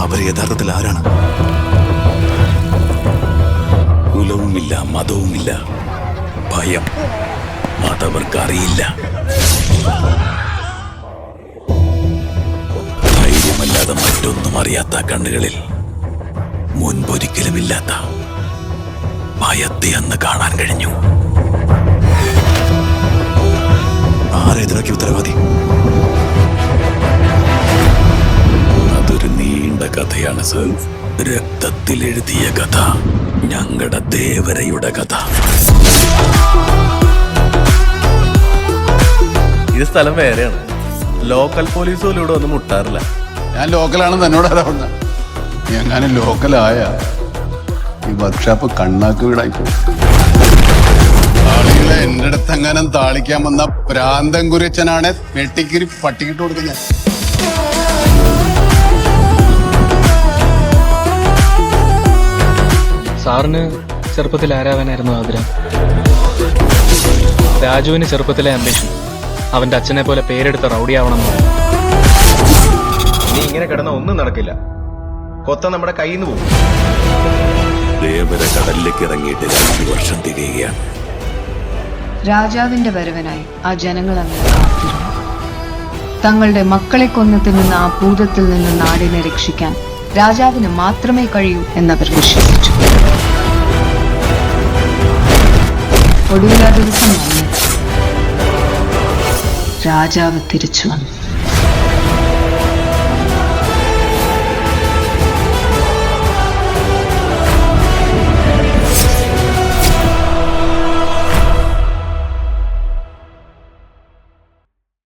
അവർ യഥാർത്ഥത്തിൽ ആരാണ്? കുലവുമില്ല, മതവുമില്ല, ഭയം അതവർക്ക് അറിയില്ല. ധൈര്യമല്ലാതെ മറ്റൊന്നും അറിയാത്ത കണ്ണുകളിൽ മുൻപൊരിക്കലുമില്ലാത്ത ഭയത്തെ അന്ന് കാണാൻ കഴിഞ്ഞു. ആരേതിനൊക്കെ ഉത്തരവാദി? അതൊരു നീണ്ട കഥയാണ് സർ. രക്തത്തിൽ എഴുതിയ കഥ, ഞങ്ങളുടെ ദേവരയുടെ കഥ. ഈ സ്ഥലം വേറെയാണ്. ലോക്കൽ പോലീസ് പോലും ഇവിടെ ഒന്നും മുട്ടാറില്ല. ഞാൻ ലോക്കലാണെന്ന് എന്നോട് ആരാ പറഞ്ഞ? എങ്ങനെ ലോക്കലായ ഈ വർക്ക്ഷോപ്പ് കണ്ണാക്ക് വീടായിപ്പോ. ആളുകളെ എന്റെ അടുത്ത് എങ്ങനെ താളിക്കാൻ വന്ന പ്രാന്തൻ കുരച്ചനാണ് വെട്ടിക്കിരി പട്ടിക്കിട്ട് കൊടുക്കുന്നത്. സാറിന് ചെറുപ്പത്തിൽ ആരാവാനായിരുന്നു ആഗ്രഹം? രാജുവിന് ചെറുപ്പത്തിലെ അംബിഷൻ അവന്റെ അച്ഛനെ പോലെ പേരെടുത്ത റൗഡിയാവണമെന്ന്. നീ ഇങ്ങനെ കിടന്ന ഒന്നും നടക്കില്ല. കൊത്ത നമ്മുടെ കയ്യിൽ നിന്ന് പോകും. ദേവര കടലിലേക്ക് ഇറങ്ങിയിട്ട് 2 വർഷം തികയുകയാണ്. രാജാവിന്റെ വരവനായി ആ ജനങ്ങൾ അങ്ങനെ കാത്തിരുന്നു. തങ്ങളുടെ മക്കളെ കൊന്നു തിന്നുന്ന ആ ഭൂതത്തിൽ നിന്ന് നാടിനെ രക്ഷിക്കാൻ രാജാവിന് മാത്രമേ കഴിയൂ എന്നവർ വിശ്വസിച്ചു. ഒടുവിൽ ആ ദിവസം വന്നു. രാജാവ് തിരിച്ചു വന്നു.